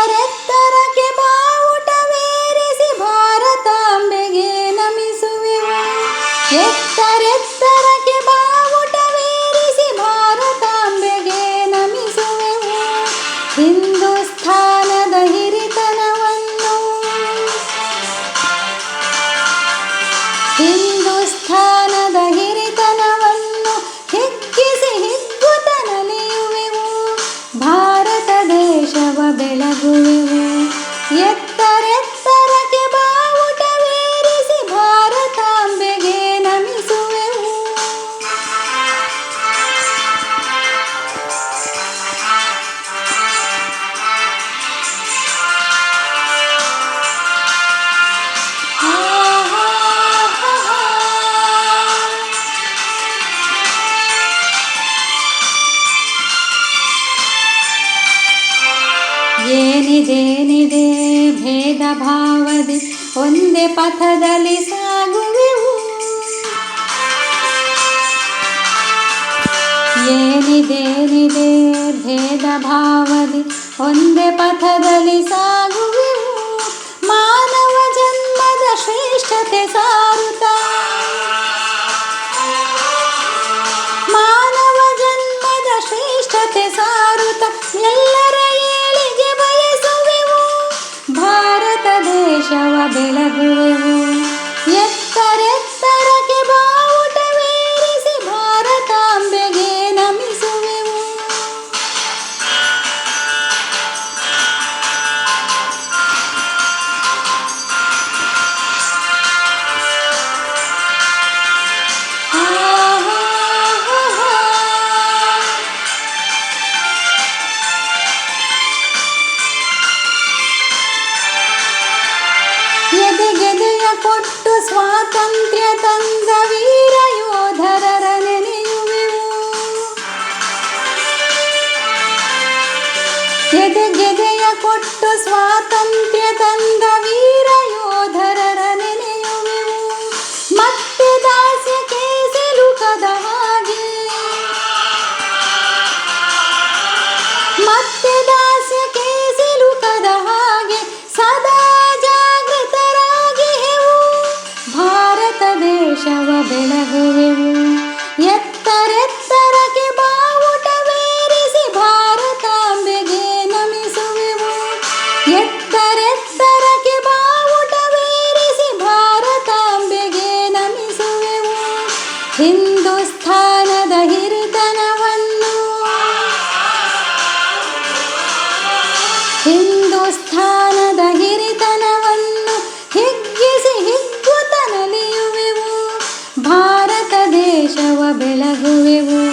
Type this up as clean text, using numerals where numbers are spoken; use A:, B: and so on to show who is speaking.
A: ಎತ್ತರೆತ್ತರಕ್ಕೆ ಬಾವುಟವೇರಿಸಿ ಭಾರತಾಂಬೆಗೆ ನಮಿಸುವೆವು. ಎತ್ತರೆತ್ತರಕ್ಕೆ ಬಾವುಟವೇರಿಸಿ ಭಾರತಾಂಬೆಗೆ ನಮಿಸುವೆವು. ಹಿಂದೂಸ್ಥಾನದ ಹಿರಿತನವನ್ನು ಹಿಂದೂಸ್ಥಾನದ ಹಿರಿತನವನ್ನು ಹಿಗ್ಗಿಸಿ ಹಿಗ್ಗುತ್ತ ನಲಿಯುವೆವು. ಭಾರತ ದೇಶವ ಬೆಳಗುವೆವು. ಎತ್ತರೆತ್ತರಕ್ಕೆ ಬಾವುಟವೇರಿಸಿ ಭಾರತಾಂಬೆಗೆ ನಮಿಸುವೆವು. ಏನಿದೇನಿದೆ ಭೇದ ಭಾವದಿ ಒಂದೇ ಪಥದಲ್ಲಿ ಸಾಗುವೆವು. ಏನಿದೇನಿದೆ ಭೇದ ಭಾವದಿ ಒಂದೇ ಪಥದಲ್ಲಿ ಸಾಗುವೆವು. ಮಾನವ ಜನ್ಮದ ಶ್ರೇಷ್ಠತೆ ಸಾರುತ್ತಾ ಮಾನವ ಜನ್ಮದ ಶ್ರೇಷ್ಠತೆ ಸಾರುತ್ತಾ ಎಲ್ಲರ ಏಳಿಗೆ ಬಯಸುವೆವು. ಭಾರತ ದೇಶವ ಬೆಳಗುವೆವು. ಎತ್ತರೆತ್ತರಕ್ಕೆ ಬಾವುಟವೇರಿಸಿ ಭಾರತಾಂಬೆಗೆ ನಮಿಸುವೆವು. ಎದೆಗೆದೆಯ ಕೊಟ್ಟು ಸ್ವಾತಂತ್ರ್ಯ ತಂದ ವೀರ ಯೋಧರರ ನೆನೆಯುವೆವು. ಎದೆಗೆದೆಯ ಕೊಟ್ಟು ಸ್ವಾತಂತ್ರ್ಯ ತಂದ ವೀರ ಯೋಧರರ ನೆನೆಯುವೆವು. ಮತ್ತೆ ದಾಸ್ಯಕ್ಕೆ ಸಿಲುಕದ ಹಾಗೆ ಮತ್ತೆ ದಾಸ್ಯಕ್ಕೆ ಸಿಲುಕದ ಹಾಗೆ ಸದಾ ಜಾಗೃತರಾಗಿಹೆವು. ಭಾರತ ದೇಶವ ಬೆಳಗುವೆವು. ಎತ್ತರೆತ್ತರಕ್ಕೆ ಬಾವುಟವೇರಿಸಿ ಭಾರತಾಂಬೆಗೆ ನಮಿಸುವೆವು. ಎತ್ತರೆತ್ತರಕ್ಕೆ ಬಾವುಟವೇರಿಸಿ ಭಾರತಾಂಬೆಗೆ ನಮಿಸುವೆವು. ಹಿಂದೂಸ್ಥಾನದ ಹಿರಿತನವನ್ನು ಹಿಂದೂಸ್ಥಾನದ ಹಿರಿತನವನ್ನು ಹಿಗ್ಗಿಸಿ ಹಿಗ್ಗುತ್ತ ನಲಿಯುವೆವು. ಭಾರತ ದೇಶವ ಬೆಳಗುವೆವು.